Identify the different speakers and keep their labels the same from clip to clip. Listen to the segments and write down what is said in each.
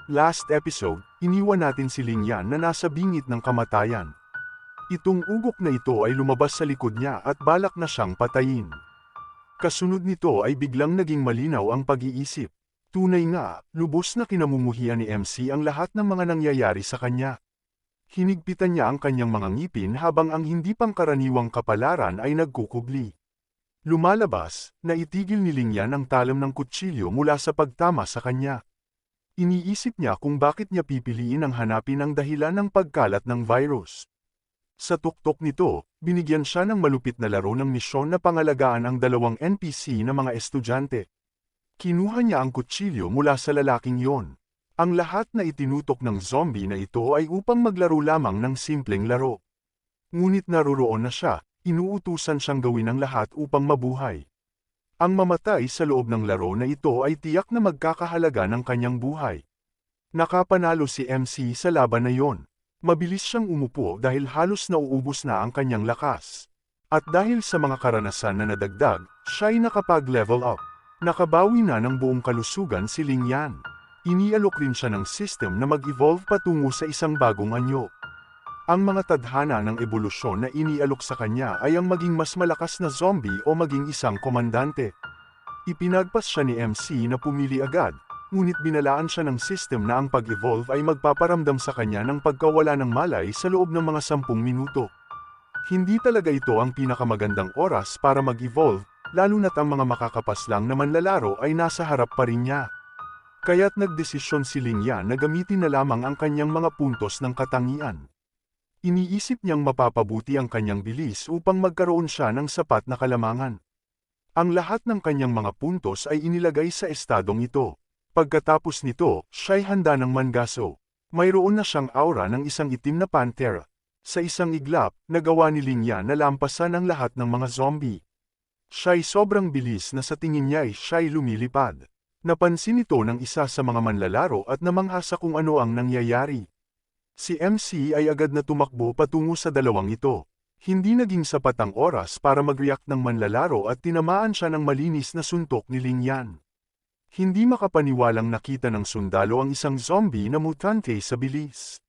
Speaker 1: Last episode, iniwan natin si Lingyan na nasa bingit ng kamatayan. Itong ugok na ito ay lumabas sa likod niya at balak na siyang patayin. Kasunod nito ay biglang naging malinaw ang pag-iisip. Tunay nga, lubos na kinamumuhian ni MC ang lahat ng mga nangyayari sa kanya. Hinigpitan niya ang kanyang mga ngipin habang ang hindi pangkaraniwang kapalaran ay nagkukubli. Lumalabas, naitigil ni Lingyan ang talam ng kutsilyo mula sa pagtama sa kanya. Iniisip niya kung bakit niya pipiliin ang hanapin ang dahilan ng pagkalat ng virus. Sa tuktok nito, binigyan siya ng malupit na laro ng misyon na pangalagaan ang dalawang NPC na mga estudyante. Kinuha niya ang kutsilyo mula sa lalaking yon. Ang lahat na itinutok ng zombie na ito ay upang maglaro lamang ng simpleng laro. Ngunit naroroon na siya, inuutusan siyang gawin ang lahat upang mabuhay. Ang mamatay sa loob ng laro na ito ay tiyak na magkakahalaga ng kanyang buhay. Nakapanalo si MC sa laban na yon. Mabilis siyang umupo dahil halos nauubos na ang kanyang lakas. At dahil sa mga karanasan na nadagdag, siya ay nakapag-level up. Nakabawi na ng buong kalusugan si Lingyan. Inialok rin siya ng system na mag-evolve patungo sa isang bagong anyo. Ang mga tadhana ng ebolusyon na inialok sa kanya ay ang maging mas malakas na zombie o maging isang komandante. Ipinagpas siya ni MC na pumili agad, ngunit binalaan siya ng system na ang pag-evolve ay magpaparamdam sa kanya ng pagkawala ng malay sa loob ng mga 10 minuto. Hindi talaga ito ang pinakamagandang oras para mag-evolve, lalo na't ang mga makakapaslang na manlalaro ay nasa harap pa rin niya. Kaya't nagdesisyon si Lingyan na gamitin na lamang ang kanyang mga puntos ng katangian. Iniisip niyang mapapabuti ang kanyang bilis upang magkaroon siya ng sapat na kalamangan. Ang lahat ng kanyang mga puntos ay inilagay sa estadong ito. Pagkatapos nito, siya'y handa ng mangaso. Mayroon na siyang aura ng isang itim na panther. Sa isang iglap, nagawa ni Lingyan na lampasan ang lahat ng mga zombie. Siya'y sobrang bilis na sa tingin niya siya'y lumilipad. Napansin ito ng isa sa mga manlalaro at namangha sa kung ano ang nangyayari. Si MC ay agad na tumakbo patungo sa dalawang ito. Hindi naging sapat ang oras para mag-react ng manlalaro at tinamaan siya ng malinis na suntok ni Lingyan. Hindi makapaniwalang nakita ng sundalo ang isang zombie na mutante sa bilis.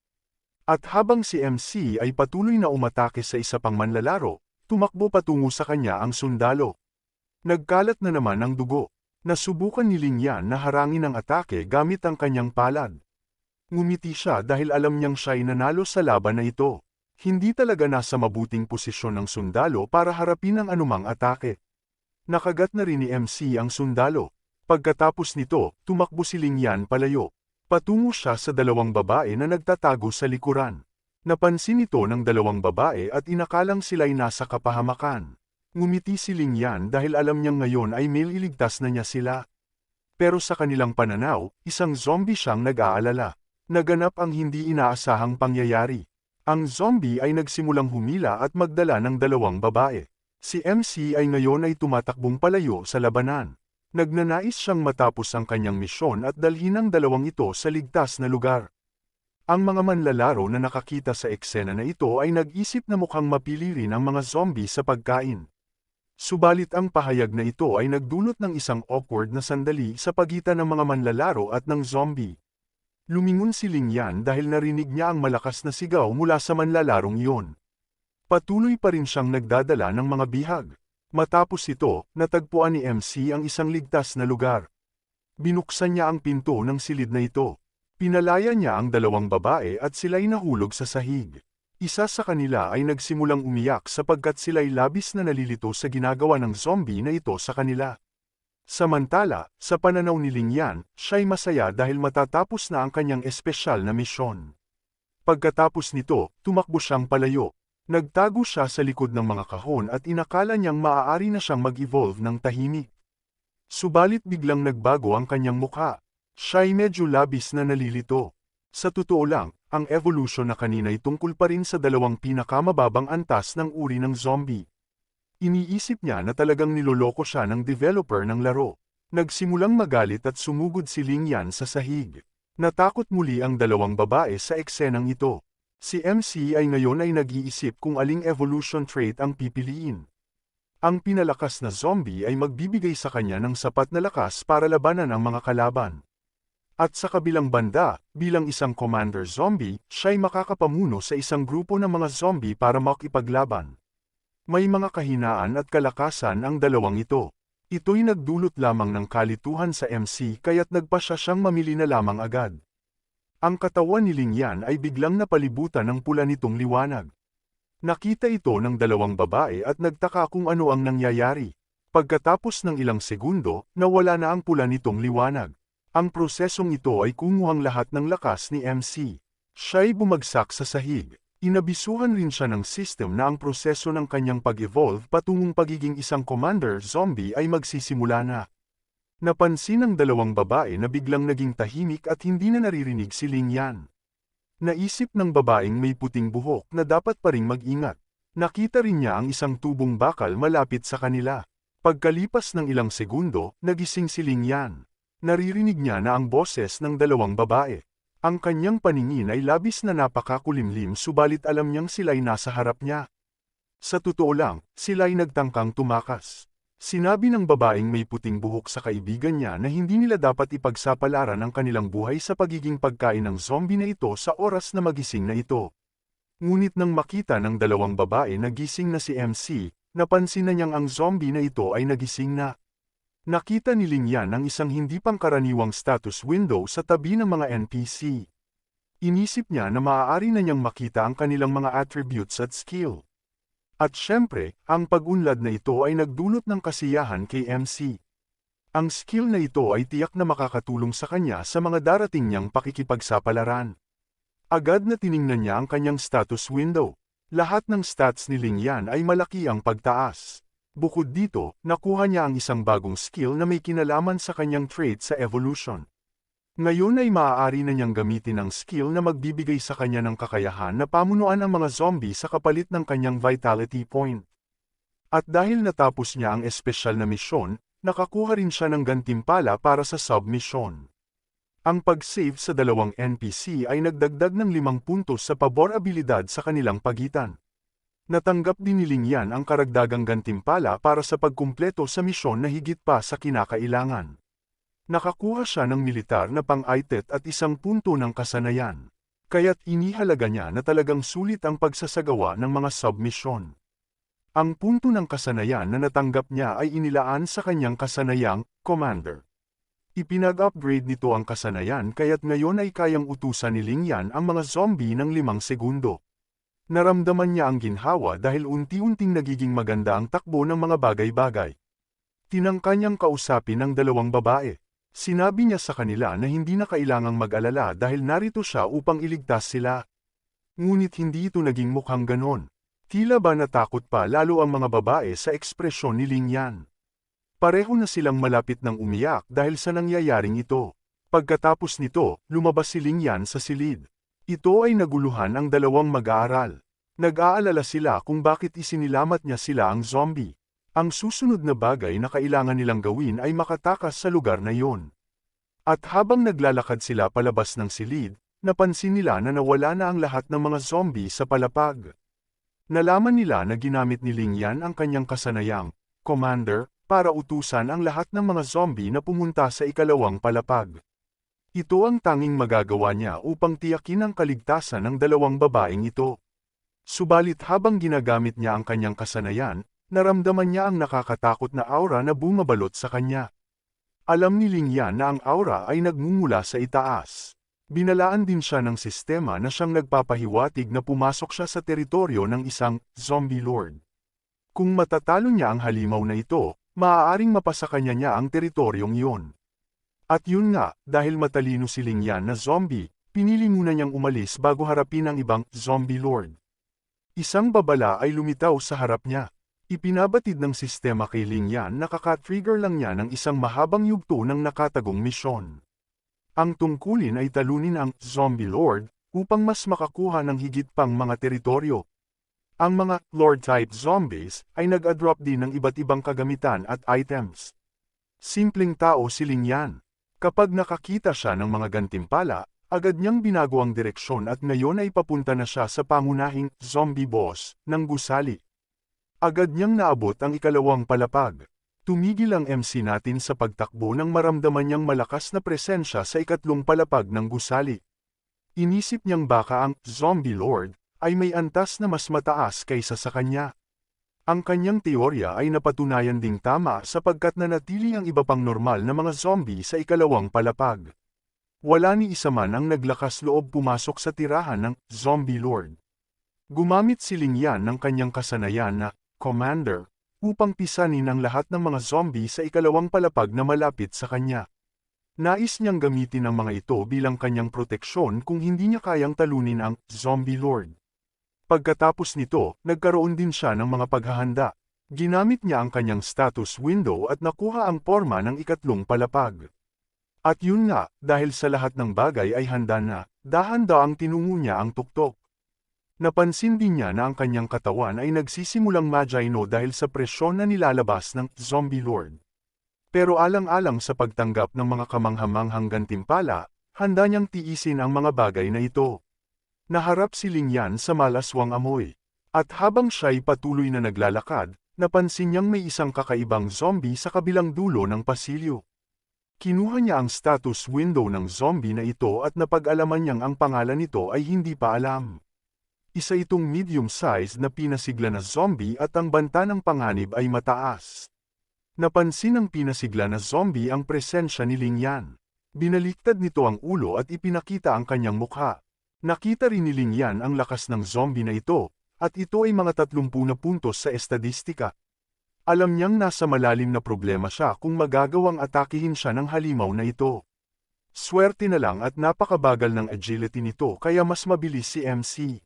Speaker 1: At habang si MC ay patuloy na umatake sa isa pang manlalaro, tumakbo patungo sa kanya ang sundalo. Nagkalat na naman ang dugo. Nasubukan ni Lingyan na harangin ang atake gamit ang kanyang palad. Ngumiti siya dahil alam niyang siya'y nanalo sa laban na ito. Hindi talaga nasa mabuting posisyon ng sundalo para harapin ang anumang atake. Nakagat na rin ni MC ang sundalo. Pagkatapos nito, tumakbo si Lingyan palayo. Patungo siya sa dalawang babae na nagtatago sa likuran. Napansin ito ng dalawang babae at inakalang sila'y nasa kapahamakan. Ngumiti si Lingyan dahil alam niyang ngayon ay mailigtas na niya sila. Pero sa kanilang pananaw, isang zombie siyang nag-aalala. Naganap ang hindi inaasahang pangyayari. Ang zombie ay nagsimulang humila at magdala ng dalawang babae. Si MC ay ngayon ay tumatakbong palayo sa labanan. Nagnanais siyang matapos ang kanyang misyon at dalhin ang dalawang ito sa ligtas na lugar. Ang mga manlalaro na nakakita sa eksena na ito ay nag-isip na mukhang mapili rin ang mga zombie sa pagkain. Subalit ang pahayag na ito ay nagdulot ng isang awkward na sandali sa pagitan ng mga manlalaro at ng zombie. Lumingon si Lingyan dahil narinig niya ang malakas na sigaw mula sa manlalarong iyon. Patuloy pa rin siyang nagdadala ng mga bihag. Matapos ito, natagpuan ni MC ang isang ligtas na lugar. Binuksan niya ang pinto ng silid na ito. Pinalaya niya ang dalawang babae at sila'y nahulog sa sahig. Isa sa kanila ay nagsimulang umiyak sapagkat sila'y labis na nalilito sa ginagawa ng zombie na ito sa kanila. Samantala, sa pananaw ni Lingyan, siya'y masaya dahil matatapos na ang kanyang espesyal na misyon. Pagkatapos nito, tumakbo siyang palayo. Nagtago siya sa likod ng mga kahon at inakala niyang maaari na siyang mag-evolve ng tahimik. Subalit biglang nagbago ang kanyang mukha. Siya'y medyo labis na nalilito. Sa totoo lang, ang evolution na kanina'y tungkol pa rin sa dalawang pinakamababang antas ng uri ng zombie. Iniisip niya na talagang niloloko siya ng developer ng laro. Nagsimulang magalit at sumugod si Lingyan sa sahig. Natakot muli ang dalawang babae sa eksenang ito. Si MC ay ngayon ay nag-iisip kung aling evolution trait ang pipiliin. Ang pinalakas na zombie ay magbibigay sa kanya ng sapat na lakas para labanan ang mga kalaban. At sa kabilang banda, bilang isang commander zombie, siya'y makakapamuno sa isang grupo ng mga zombie para makipaglaban. May mga kahinaan at kalakasan ang dalawang ito. Ito'y nagdulot lamang ng kalituhan sa MC kaya't nagpa siyang mamili na lamang agad. Ang katawan ni Ling Yan ay biglang napalibutan ng pula nitong liwanag. Nakita ito ng dalawang babae at nagtaka kung ano ang nangyayari. Pagkatapos ng ilang segundo, nawala na ang pula nitong liwanag. Ang prosesong ito ay kumuhang lahat ng lakas ni MC. Siya'y bumagsak sa sahig. Inabisuhan rin siya ng system na ang proseso ng kanyang pag-evolve patungong pagiging isang commander zombie ay magsisimula na. Napansin ng dalawang babae na biglang naging tahimik at hindi na naririnig si Ling Yan. Naisip ng babaeng may puting buhok na dapat pa ring mag-ingat. Nakita rin niya ang isang tubong bakal malapit sa kanila. Pagkalipas ng ilang segundo, nagising si Ling Yan. Naririnig niya na ang boses ng dalawang babae. Ang kanyang paningin ay labis na napakakulimlim subalit alam niyang sila'y nasa harap niya. Sa totoo lang, sila'y nagtangkang tumakas. Sinabi ng babaeng may puting buhok sa kaibigan niya na hindi nila dapat ipagsapalaran ang kanilang buhay sa pagiging pagkain ng zombie na ito sa oras na magising na ito. Ngunit nang makita ng dalawang babae na gising na si MC, napansin na niyang ang zombie na ito ay nagising na. Nakita ni Ling Yan ang isang hindi pangkaraniwang status window sa tabi ng mga NPC. Inisip niya na maaari na niyang makita ang kanilang mga attributes at skill. At syempre, ang pag-unlad na ito ay nagdulot ng kasiyahan kay MC. Ang skill na ito ay tiyak na makakatulong sa kanya sa mga darating niyang pakikipagsapalaran. Agad na tiningnan niya ang kanyang status window. Lahat ng stats ni Ling Yan ay malaki ang pagtaas. Bukod dito, nakuha niya ang isang bagong skill na may kinalaman sa kanyang trait sa evolution. Ngayon ay maaari na niyang gamitin ang skill na magbibigay sa kanya ng kakayahan na pamunuan ang mga zombie sa kapalit ng kanyang vitality point. At dahil natapos niya ang espesyal na misyon, nakakuha rin siya ng gantimpala para sa submission. Ang pag-save sa dalawang NPC ay nagdagdag ng 5 puntos sa pabor abilidad sa kanilang pagitan. Natanggap din ni Ling Yan ang karagdagang gantimpala para sa pagkumpleto sa misyon na higit pa sa kinakailangan. Nakakuha siya ng militar na pang-aitet at 1 punto ng kasanayan. Kaya't inihalaga niya na talagang sulit ang pagsasagawa ng mga submission. Ang punto ng kasanayan na natanggap niya ay inilaan sa kanyang kasanayang commander. Ipinag-upgrade nito ang kasanayan kaya't ngayon ay kayang utusan ni Ling Yan ang mga zombie ng 5 segundo. Naramdaman niya ang ginhawa dahil unti-unting nagiging maganda ang takbo ng mga bagay-bagay. Tinangka niyang kausapin ang dalawang babae. Sinabi niya sa kanila na hindi na kailangang mag-alala dahil narito siya upang iligtas sila. Ngunit hindi ito naging mukhang ganon. Tila ba natakot pa lalo ang mga babae sa ekspresyon ni Ling Yan. Pareho na silang malapit ng umiyak dahil sa nangyayaring ito. Pagkatapos nito, lumabas si Ling Yan sa silid. Ito ay naguluhan ang dalawang mag-aaral. Nag-aalala sila kung bakit isinilamat niya sila ang zombie. Ang susunod na bagay na kailangan nilang gawin ay makatakas sa lugar na iyon. At habang naglalakad sila palabas ng silid, napansin nila na nawala na ang lahat ng mga zombie sa palapag. Nalaman nila na ginamit ni Ling Yan ang kanyang kasanayang commander para utusan ang lahat ng mga zombie na pumunta sa ikalawang palapag. Ito ang tanging magagawa niya upang tiyakin ang kaligtasan ng dalawang babaeng ito. Subalit habang ginagamit niya ang kanyang kasanayan, naramdaman niya ang nakakatakot na aura na bumabalot sa kanya. Alam ni Ling Yan na ang aura ay nagmumula sa itaas. Binalaan din siya ng sistema na siyang nagpapahiwatig na pumasok siya sa teritoryo ng isang zombie lord. Kung matatalo niya ang halimaw na ito, maaaring mapasa kanya niya ang teritoryong iyon. At yun nga, dahil matalino si Ling Yan na zombie, pinili muna niyang umalis bago harapin ang ibang zombie lord. Isang babala ay lumitaw sa harap niya. Ipinabatid ng sistema kay Ling Yan na kaka-trigger lang niya ng isang mahabang yugto ng nakatagong misyon. Ang tungkulin ay talunin ang zombie lord upang mas makakuha ng higit pang mga teritoryo. Ang mga lord-type zombies ay nag-a-drop din ng iba't ibang kagamitan at items. Simpleng tao si Ling Yan. Kapag nakakita siya ng mga gantimpala, agad niyang binago ang direksyon at ngayon ay papunta na siya sa pangunahing zombie boss ng gusali. Agad niyang naabot ang ikalawang palapag. Tumigil ang MC natin sa pagtakbo nang maramdaman niyang malakas na presensya sa ikatlong palapag ng gusali. Inisip niyang baka ang Zombie Lord ay may antas na mas mataas kaysa sa kanya. Ang kanyang teorya ay napatunayan ding tama sapagkat nanatili ang iba pang normal na mga zombie sa ikalawang palapag. Wala ni isa man ang naglakas loob pumasok sa tirahan ng Zombie Lord. Gumamit si Ling Yan ng kanyang kasanayan na Commander upang pisanin ang lahat ng mga zombie sa ikalawang palapag na malapit sa kanya. Nais niyang gamitin ang mga ito bilang kanyang proteksyon kung hindi niya kayang talunin ang Zombie Lord. Pagkatapos nito, nagkaroon din siya ng mga paghahanda. Ginamit niya ang kanyang status window at nakuha ang porma ng ikatlong palapag. At yun nga, dahil sa lahat ng bagay ay handa na, dahan-daang tinungo niya ang tuktok. Napansin din niya na ang kanyang katawan ay nagsisimulang magino dahil sa presyon na nilalabas ng Zombie Lord. Pero alang-alang sa pagtanggap ng mga kamanghamanghang gantimpala, handa niyang tiisin ang mga bagay na ito. Naharap si Ling Yan sa malaswang amoy. At habang siya'y patuloy na naglalakad, napansin niyang may isang kakaibang zombie sa kabilang dulo ng pasilyo. Kinuha niya ang status window ng zombie na ito at napag-alaman niyang ang pangalan nito ay hindi pa alam. Isa itong medium-sized na pinasigla na zombie at ang banta ng panganib ay mataas. Napansin ng pinasigla na zombie ang presensya ni Ling Yan. Binaliktad nito ang ulo at ipinakita ang kanyang mukha. Nakita rin ni Ling Yan ang lakas ng zombie na ito, at ito ay mga 30 na puntos sa estadistika. Alam niyang nasa malalim na problema siya kung magagawang atakihin siya ng halimaw na ito. Swerte na lang at napakabagal ng agility nito kaya mas mabilis si MC.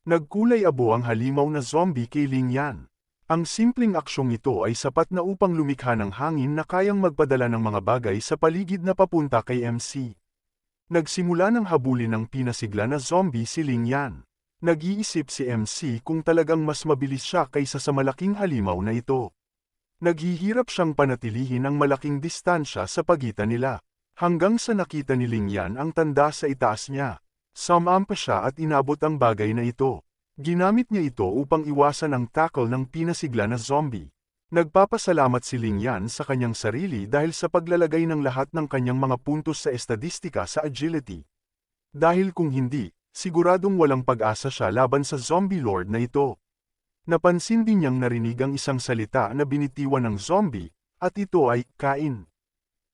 Speaker 1: Nagkulay abo ang halimaw na zombie kay Ling Yan. Ang simpleng aksyong ito ay sapat na upang lumikha ng hangin na kayang magpadala ng mga bagay sa paligid na papunta kay MC. Nagsimula ng habulin ng pinasigla na zombie si Ling Yan. Nag-iisip si MC kung talagang mas mabilis siya kaysa sa malaking halimaw na ito. Naghihirap siyang panatilihin ang malaking distansya sa pagitan nila. Hanggang sa nakita ni Ling Yan ang tanda sa itaas niya. Sumampa siya at inabot ang bagay na ito. Ginamit niya ito upang iwasan ang tackle ng pinasigla na zombie. Nagpapasalamat si Ling Yan sa kanyang sarili dahil sa paglalagay ng lahat ng kanyang mga puntos sa estadistika sa agility. Dahil kung hindi, siguradong walang pag-asa siya laban sa Zombie Lord na ito. Napansin din niyang narinig ang isang salita na binitiwan ng zombie, at ito ay, kain.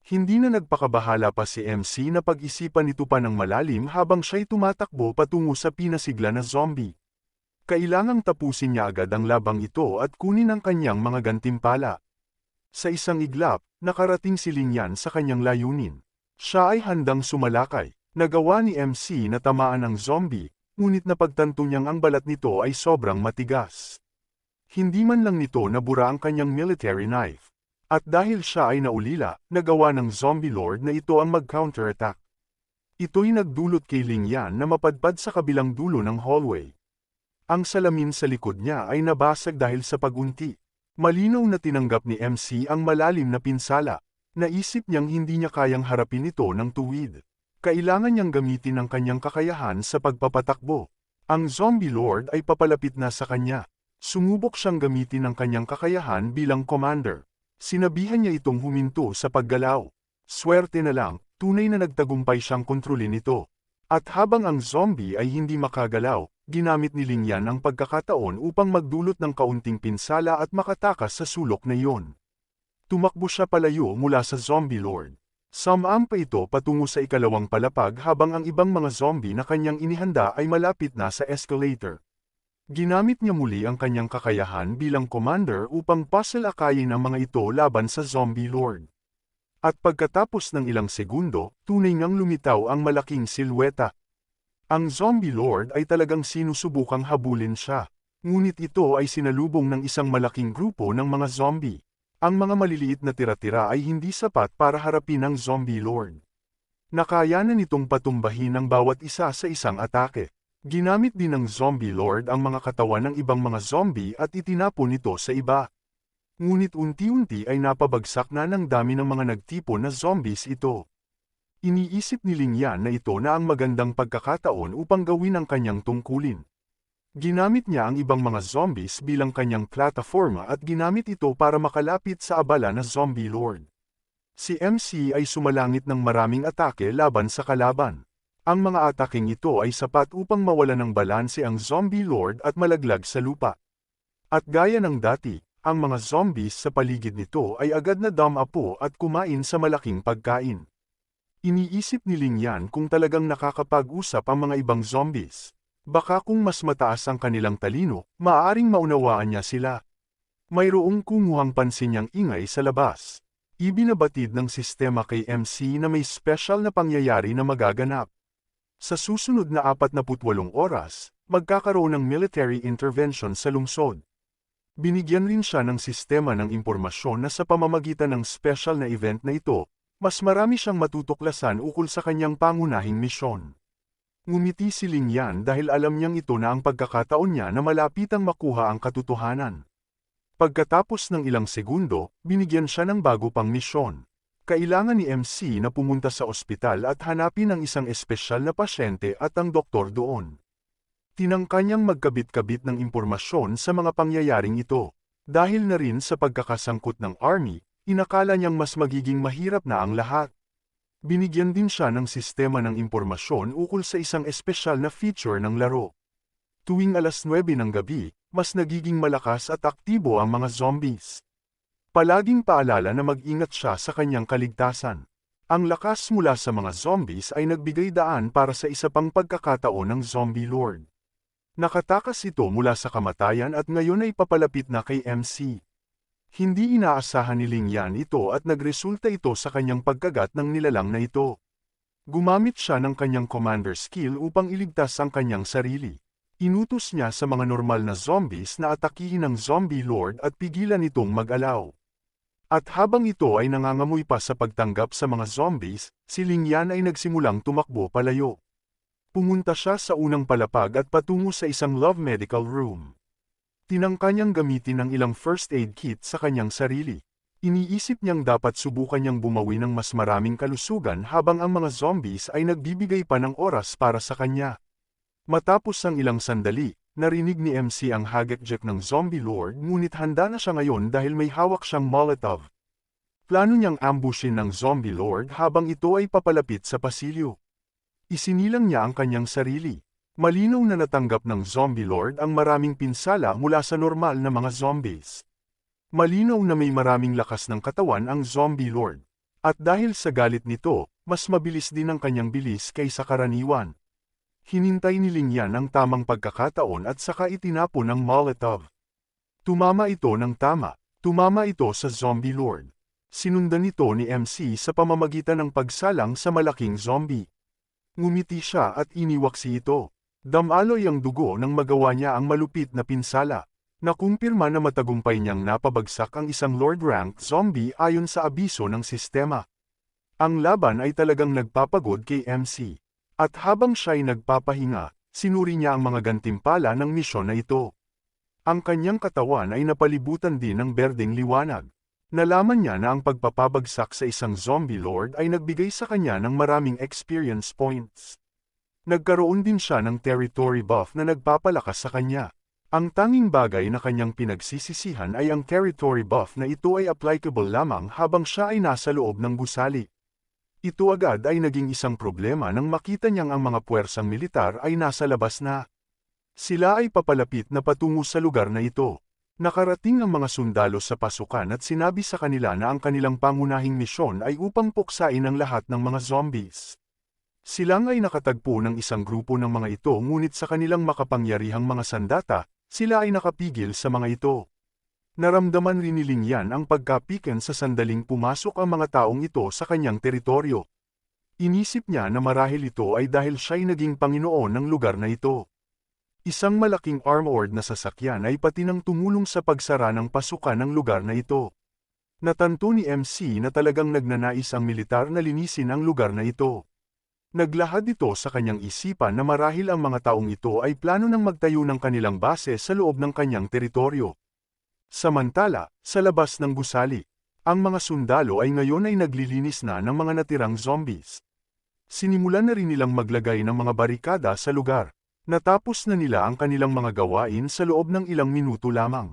Speaker 1: Hindi na nagpakabahala pa si MC na pag-isipan ito pa ng malalim habang siya'y tumatakbo patungo sa pinasigla na zombie. Kailangang tapusin niya agad ang labang ito at kunin ang kanyang mga gantimpala. Sa isang iglap, nakarating si Ling Yan sa kanyang layunin. Siya ay handang sumalakay. Nagawa ni MC na tamaan ng zombie, ngunit napagtanto niyang ang balat nito ay sobrang matigas. Hindi man lang nito nabura ang kanyang military knife. At dahil siya ay naulila, nagawa ng Zombie Lord na ito ang mag-counterattack. Ito'y nagdulot kay Ling Yan na mapadpad sa kabilang dulo ng hallway. Ang salamin sa likod niya ay nabasag dahil sa pagunti. Malinaw na tinanggap ni MC ang malalim na pinsala. Naisip niyang hindi niya kayang harapin ito ng tuwid. Kailangan niyang gamitin ang kanyang kakayahan sa pagpapatakbo. Ang Zombie Lord ay papalapit na sa kanya. Sumubok siyang gamitin ang kanyang kakayahan bilang commander. Sinabihan niya itong huminto sa paggalaw. Swerte na lang, tunay na nagtagumpay siyang kontrolin ito. At habang ang zombie ay hindi makagalaw, ginamit ni Ling Yan ang pagkakataon upang magdulot ng kaunting pinsala at makatakas sa sulok na iyon. Tumakbo siya palayo mula sa Zombie Lord. Sumampa ito patungo sa ikalawang palapag habang ang ibang mga zombie na kanyang inihanda ay malapit na sa escalator. Ginamit niya muli ang kanyang kakayahan bilang commander upang pasalakayin ang mga ito laban sa Zombie Lord. At pagkatapos ng ilang segundo, tunay ngang lumitaw ang malaking silweta. Ang Zombie Lord ay talagang sinusubukang habulin siya. Ngunit ito ay sinalubong ng isang malaking grupo ng mga zombie. Ang mga maliliit na tira-tira ay hindi sapat para harapin ang Zombie Lord. Nakayanan nitong patumbahin ang bawat isa sa isang atake. Ginamit din ng Zombie Lord ang mga katawan ng ibang mga zombie at itinapon ito sa iba. Ngunit unti-unti ay napabagsak na ng dami ng mga nagtipon na zombies ito. Iniisip ni Ling Yan na ito na ang magandang pagkakataon upang gawin ang kanyang tungkulin. Ginamit niya ang ibang mga zombies bilang kanyang plataforma at ginamit ito para makalapit sa abala na zombie lord. Si MC ay sumalangit ng maraming atake laban sa kalaban. Ang mga ataking ito ay sapat upang mawala ng balanse ang zombie lord at malaglag sa lupa. At gaya ng dati, ang mga zombies sa paligid nito ay agad na damapo at kumain sa malaking pagkain. Iniisip ni Ling Yan kung talagang nakakapag-usap ang mga ibang zombies. Baka kung mas mataas ang kanilang talino, maaaring maunawaan niya sila. Mayroong kumuhang pansin niyang ingay sa labas. Ibinabatid ng sistema kay MC na may special na pangyayari na magaganap. Sa susunod na 48 oras, magkakaroon ng military intervention sa lungsod. Binigyan rin siya ng sistema ng impormasyon na sa pamamagitan ng special na event na ito, mas marami siyang matutuklasan ukol sa kanyang pangunahing misyon. Ngumiti si Ling Yan dahil alam niyang ito na ang pagkakataon niya na malapitang makuha ang katotohanan. Pagkatapos ng ilang segundo, binigyan siya ng bago pang misyon. Kailangan ni MC na pumunta sa ospital at hanapin ang isang espesyal na pasyente at ang doktor doon. Tinangka niyang magkabit-kabit ng impormasyon sa mga pangyayaring ito. Dahil na rin sa pagkakasangkot ng army, inakala niyang mas magiging mahirap na ang lahat. Binigyan din siya ng sistema ng impormasyon ukol sa isang espesyal na feature ng laro. Tuwing alas 9 ng gabi, mas nagiging malakas at aktibo ang mga zombies. Palaging paalala na mag-ingat siya sa kanyang kaligtasan. Ang lakas mula sa mga zombies ay nagbigay daan para sa isa pang pagkakataon ng zombie lord. Nakatakas ito mula sa kamatayan at ngayon ay papalapit na kay MC. Hindi inaasahan ni Ling Yan ito at nagresulta ito sa kanyang pagkagat ng nilalang na ito. Gumamit siya ng kanyang commander skill upang iligtas ang kanyang sarili. Inutos niya sa mga normal na zombies na atakihin ang zombie lord at pigilan itong mag-alaw. At habang ito ay nangangamoy pa sa pagtanggap sa mga zombies, si Ling Yan ay nagsimulang tumakbo palayo. Pumunta siya sa unang palapag at patungo sa isang love medical room. Tinangka niyang gamitin ang ilang first aid kit sa kanyang sarili. Iniisip niyang dapat subukan niyang bumawi ng mas maraming kalusugan habang ang mga zombies ay nagbibigay pa ng oras para sa kanya. Matapos ang ilang sandali, narinig ni MC ang hagekjek ng zombie lord ngunit handa na siya ngayon dahil may hawak siyang Molotov. Plano niyang ambushin ng zombie lord habang ito ay papalapit sa pasilyo. Isinilang niya ang kanyang sarili. Malinaw na natanggap ng zombie lord ang maraming pinsala mula sa normal na mga zombies. Malinaw na may maraming lakas ng katawan ang zombie lord. At dahil sa galit nito, mas mabilis din ang kanyang bilis kaysa karaniwan. Hinintay ni Ling Yan ang tamang pagkakataon at saka itinapon ang Molotov. Tumama ito ng tama. Tumama ito sa zombie lord. Sinundan ito ni MC sa pamamagitan ng pagsalang sa malaking zombie. Ngumiti siya at iniwaksi ito. Damaloy ang dugo nang magawa niya ang malupit na pinsala. Nakumpirma na matagumpay niyang napabagsak ang isang Lord rank zombie ayon sa abiso ng sistema. Ang laban ay talagang nagpapagod kay MC. At habang siya'y nagpapahinga, sinuri niya ang mga gantimpala ng misyon na ito. Ang kanyang katawan ay napalibutan din ng berdeng liwanag. Nalaman niya na ang pagpapabagsak sa isang zombie lord ay nagbigay sa kanya ng maraming experience points. Nagkaroon din siya ng territory buff na nagpapalakas sa kanya. Ang tanging bagay na kanyang pinagsisisihan ay ang territory buff na ito ay applicable lamang habang siya ay nasa loob ng gusali. Ito agad ay naging isang problema nang makita niyang ang mga puwersang militar ay nasa labas na. Sila ay papalapit na patungo sa lugar na ito. Nakarating ang mga sundalo sa pasukan at sinabi sa kanila na ang kanilang pangunahing misyon ay upang puksain ang lahat ng mga zombies. Silang ay nakatagpo ng isang grupo ng mga ito ngunit sa kanilang makapangyarihang mga sandata, sila ay nakapigil sa mga ito. Naramdaman rin ni Ling Yan ang pagkapiken sa sandaling pumasok ang mga taong ito sa kanyang teritoryo. Inisip niya na marahil ito ay dahil siya'y naging Panginoon ng lugar na ito. Isang malaking armored na sasakyan ay pati nang tumulong sa pagsara ng pasukan ng lugar na ito. Natanto ni MC na talagang nagnanais ang militar na linisin ang lugar na ito. Naglahad ito sa kanyang isipan na marahil ang mga taong ito ay plano ng magtayo ng kanilang base sa loob ng kanyang teritoryo. Samantala, sa labas ng gusali, ang mga sundalo ay ngayon ay naglilinis na ng mga natirang zombies. Sinimulan na rin nilang maglagay ng mga barikada sa lugar. Natapos na nila ang kanilang mga gawain sa loob ng ilang minuto lamang.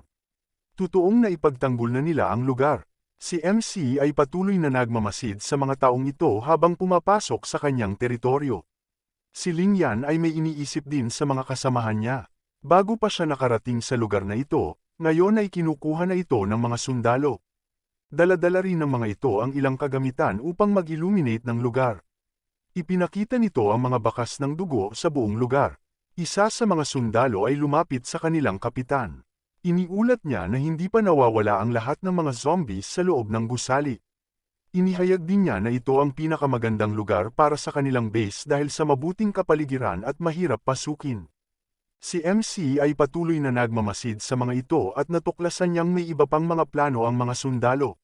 Speaker 1: Totoong naipagtanggol na nila ang lugar. Si MC ay patuloy na nagmamasid sa mga taong ito habang pumapasok sa kanyang teritoryo. Si Ling Yan ay may iniisip din sa mga kasamahan niya. Bago pa siya nakarating sa lugar na ito, ngayon ay kinukuha na ito ng mga sundalo. Dala-dala rin ng mga ito ang ilang kagamitan upang mag-illuminate ng lugar. Ipinakita nito ang mga bakas ng dugo sa buong lugar. Isa sa mga sundalo ay lumapit sa kanilang kapitan. Iniulat niya na hindi pa nawawala ang lahat ng mga zombies sa loob ng gusali. Inihayag din niya na ito ang pinakamagandang lugar para sa kanilang base dahil sa mabuting kapaligiran at mahirap pasukin. Si MC ay patuloy na nagmamasid sa mga ito at natuklasan niyang may iba pang mga plano ang mga sundalo.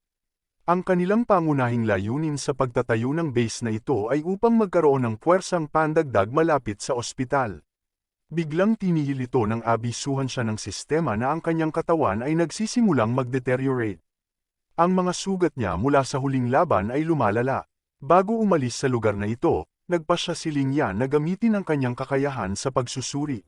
Speaker 1: Ang kanilang pangunahing layunin sa pagtatayo ng base na ito ay upang magkaroon ng puwersang pandagdag malapit sa ospital. Biglang tinihil ito nang abisuhan siya ng sistema na ang kanyang katawan ay nagsisimulang mag-deteriorate. Ang mga sugat niya mula sa huling laban ay lumalala. Bago umalis sa lugar na ito, nagpasya si Ling Yan na gamitin ang kanyang kakayahan sa pagsusuri.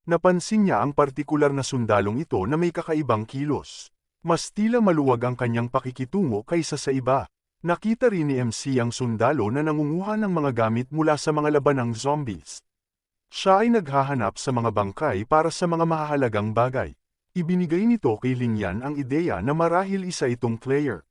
Speaker 1: Napansin niya ang partikular na sundalong ito na may kakaibang kilos. Mas tila maluwag ang kanyang pakikitungo kaysa sa iba. Nakita rin ni MC ang sundalo na nangunguha ng mga gamit mula sa mga labanang zombies. Siya ay naghahanap sa mga bangkay para sa mga mahahalagang bagay. Ibinigay nito kay Ling Yan ang ideya na marahil isa itong player.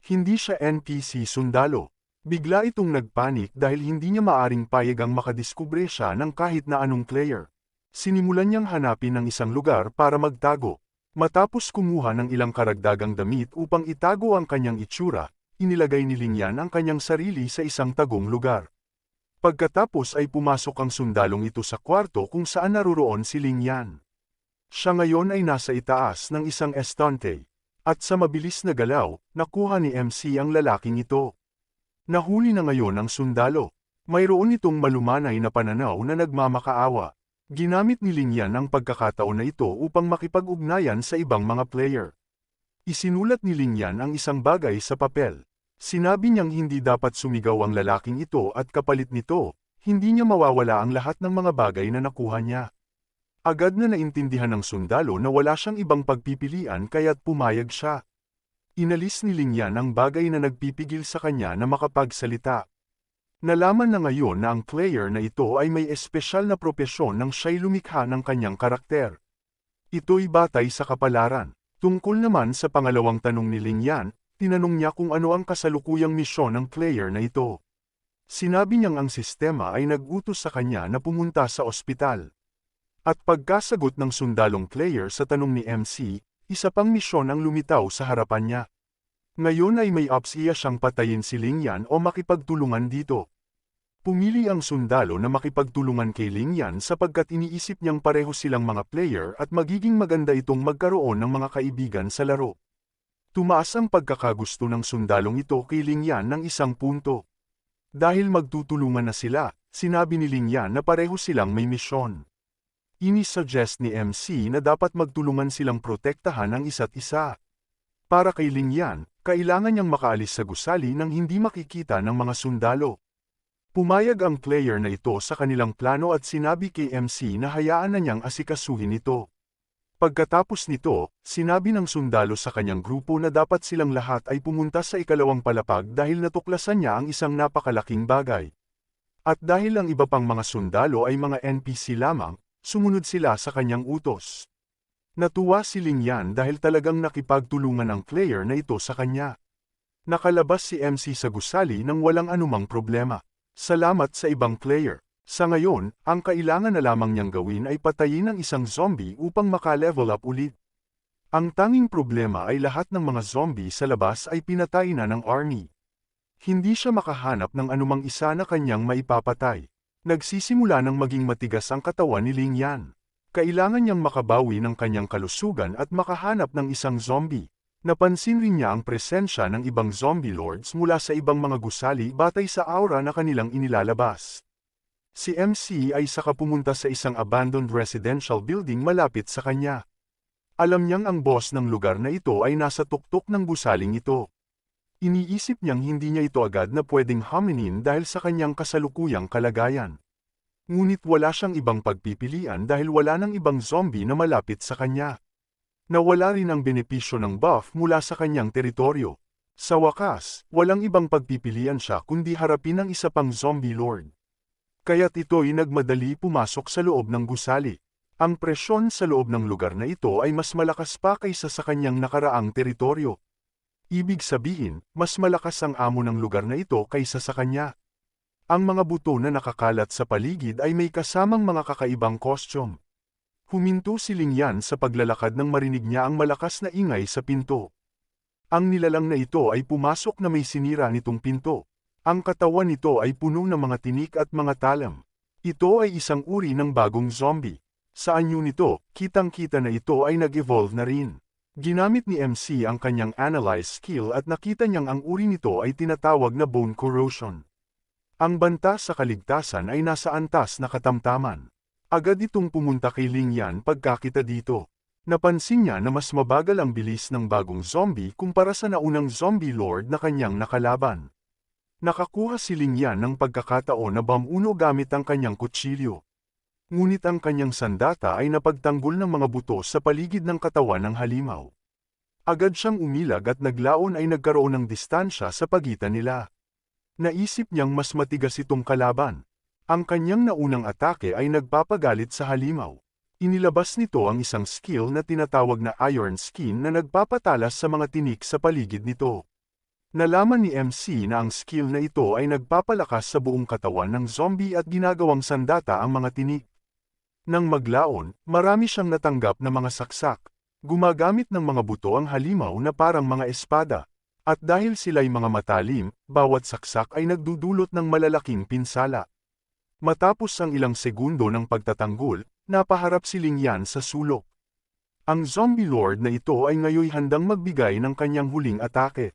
Speaker 1: Hindi siya NPC sundalo. Bigla itong nagpanik dahil hindi niya maaring payag ang makadiskubre siya ng kahit na anong player. Sinimulan niyang hanapin ng isang lugar para magtago. Matapos kumuha ng ilang karagdagang damit upang itago ang kanyang itsura, inilagay ni Ling Yan ang kanyang sarili sa isang tagong lugar. Pagkatapos ay pumasok ang sundalong ito sa kwarto kung saan naruroon si Ling Yan. Siya ngayon ay nasa itaas ng isang estante. At sa mabilis na galaw, nakuha ni MC ang lalaking ito. Nahuli na ngayon ang sundalo. Mayroon itong malumanay na pananaw na nagmamakaawa. Ginamit ni Ling Yan ang pagkakataon na ito upang makipag-ugnayan sa ibang mga player. Isinulat ni Ling Yan ang isang bagay sa papel. Sinabi niyang hindi dapat sumigaw ang lalaking ito at kapalit nito, hindi niya mawawala ang lahat ng mga bagay na nakuha niya. Agad na naintindihan ng sundalo na wala siyang ibang pagpipilian kaya't pumayag siya. Inalis ni Ling Yan ang bagay na nagpipigil sa kanya na makapagsalita. Nalaman na ngayon na ang player na ito ay may espesyal na propesyon nang siya'y lumikha ng kanyang karakter. Ito'y batay sa kapalaran. Tungkol naman sa pangalawang tanong ni Ling Yan, tinanong niya kung ano ang kasalukuyang misyon ng player na ito. Sinabi niyang ang sistema ay nag-utos sa kanya na pumunta sa ospital. At pagkasagot ng sundalong player sa tanong ni MC, isa pang misyon ang lumitaw sa harapan niya. Ngayon ay may opsya siyang patayin si Ling Yan o makipagtulungan dito. Pumili ang sundalo na makipagtulungan kay Ling Yan sapagkat iniisip niyang pareho silang mga player at magiging maganda itong magkaroon ng mga kaibigan sa laro. Tumaas ang pagkakagusto ng sundalong ito kay Ling Yan ng isang punto. Dahil magtutulungan na sila, sinabi ni Ling Yan na pareho silang may misyon. Ini-suggest ni MC na dapat magtulungan silang protektahan ang isa't isa. Para kay Ling Yan, kailangan niyang makaalis sa gusali nang hindi makikita ng mga sundalo. Pumayag ang player na ito sa kanilang plano at sinabi kay MC na hayaan na niyang asikasuhin ito. Pagkatapos nito, sinabi ng sundalo sa kanyang grupo na dapat silang lahat ay pumunta sa ikalawang palapag dahil natuklasan niya ang isang napakalaking bagay. At dahil ang iba pang mga sundalo ay mga NPC lamang, sumunod sila sa kanyang utos. Natuwa si Ling Yan dahil talagang nakipagtulungan ang player na ito sa kanya. Nakalabas si MC sa gusali nang walang anumang problema. Salamat sa ibang player. Sa ngayon, ang kailangan na lamang niyang gawin ay patayin ang isang zombie upang maka-level up ulit. Ang tanging problema ay lahat ng mga zombie sa labas ay pinatay na ng army. Hindi siya makahanap ng anumang isa na kanyang maipapatay. Nagsisimula ng maging matigas ang katawan ni Ling Yan. Kailangan niyang makabawi ng kanyang kalusugan at makahanap ng isang zombie. Napansin rin niya ang presensya ng ibang zombie lords mula sa ibang mga gusali batay sa aura na kanilang inilalabas. Si MC ay saka pumunta sa isang abandoned residential building malapit sa kanya. Alam niyang ang boss ng lugar na ito ay nasa tuktok ng gusaling ito. Iniisip niyang hindi niya ito agad na pwedeng haminin dahil sa kanyang kasalukuyang kalagayan. Ngunit wala siyang ibang pagpipilian dahil wala nang ibang zombie na malapit sa kanya. Nawala rin ang benepisyo ng buff mula sa kanyang teritoryo. Sa wakas, walang ibang pagpipilian siya kundi harapin ang isa pang zombie lord. Kaya't ito'y nagmadali pumasok sa loob ng gusali. Ang presyon sa loob ng lugar na ito ay mas malakas pa kaysa sa kanyang nakaraang teritoryo. Ibig sabihin, mas malakas ang amo ng lugar na ito kaysa sa kanya. Ang mga buto na nakakalat sa paligid ay may kasamang mga kakaibang costume. Huminto si Lingyan sa paglalakad nang marinig niya ang malakas na ingay sa pinto. Ang nilalang na ito ay pumasok na may sinira nitong pinto. Ang katawan nito ay puno ng mga tinik at mga talam. Ito ay isang uri ng bagong zombie. Sa anyo nito, kitang-kita na ito ay nag-evolve na rin. Ginamit ni MC ang kanyang analyze skill at nakita niyang ang uri nito ay tinatawag na bone corrosion. Ang banta sa kaligtasan ay nasa antas na katamtaman. Agad itong pumunta kay Lingyan pagkakita dito. Napansin niya na mas mabagal ang bilis ng bagong zombie kumpara sa naunang zombie lord na kanyang nakalaban. Nakakuha si Lingyan ng pagkakataon na bamuno gamit ang kanyang kutsilyo. Ngunit ang kanyang sandata ay napagtanggol ng mga buto sa paligid ng katawan ng halimaw. Agad siyang umilag at naglaon ay nagkaroon ng distansya sa pagitan nila. Naisip niyang mas matigas itong kalaban. Ang kanyang naunang atake ay nagpapagalit sa halimaw. Inilabas nito ang isang skill na tinatawag na Iron Skin na nagpapatalas sa mga tinik sa paligid nito. Nalaman ni MC na ang skill na ito ay nagpapalakas sa buong katawan ng zombie at ginagawang sandata ang mga tinik. Nang maglaon, marami siyang natanggap na mga saksak. Gumagamit ng mga buto ang halimaw na parang mga espada. At dahil sila'y mga matalim, bawat saksak ay nagdudulot ng malalaking pinsala. Matapos ang ilang segundo ng pagtatanggol, napaharap si Lingyan sa sulok. Ang zombie lord na ito ay ngayoy handang magbigay ng kanyang huling atake.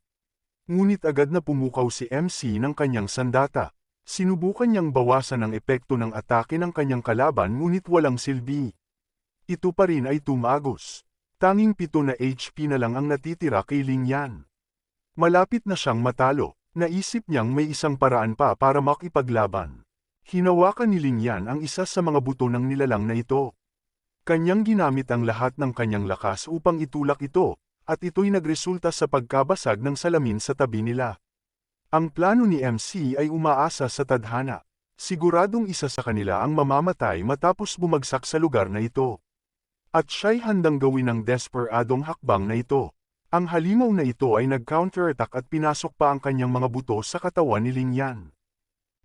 Speaker 1: Ngunit agad na pumukaw si MC ng kanyang sandata. Sinubukan niyang bawasan ang epekto ng atake ng kanyang kalaban ngunit walang silbi. Ito pa rin ay tumagos. Tanging 7 na HP na lang ang natitira kay Lingyan. Malapit na siyang matalo, naisip niyang may isang paraan pa para makipaglaban. Hinawakan ni Lingyan ang isa sa mga buto ng nilalang na ito. Kanyang ginamit ang lahat ng kanyang lakas upang itulak ito, at ito'y nagresulta sa pagkabasag ng salamin sa tabi nila. Ang plano ni MC ay umaasa sa tadhana. Siguradong isa sa kanila ang mamamatay matapos bumagsak sa lugar na ito. At siya'y handang gawin ang desperadong hakbang na ito. Ang halimaw na ito ay nag-counterattack at pinasok pa ang kanyang mga buto sa katawan ni Lingyan.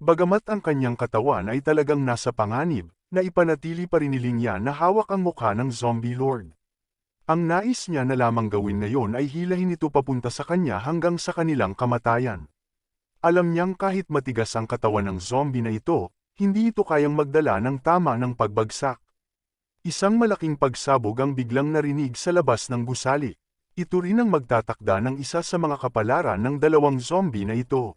Speaker 1: Bagamat ang kanyang katawan ay talagang nasa panganib, naipanatili pa rin ni Lingyan na hawak ang mukha ng zombie lord. Ang nais niya na lamang gawin ngayon ay hilahin ito papunta sa kanya hanggang sa kanilang kamatayan. Alam niyang kahit matigas ang katawan ng zombie na ito, hindi ito kayang magdala ng tama ng pagbagsak. Isang malaking pagsabog ang biglang narinig sa labas ng gusali. Ito rin ang magtatakda ng isa sa mga kapalaran ng dalawang zombie na ito.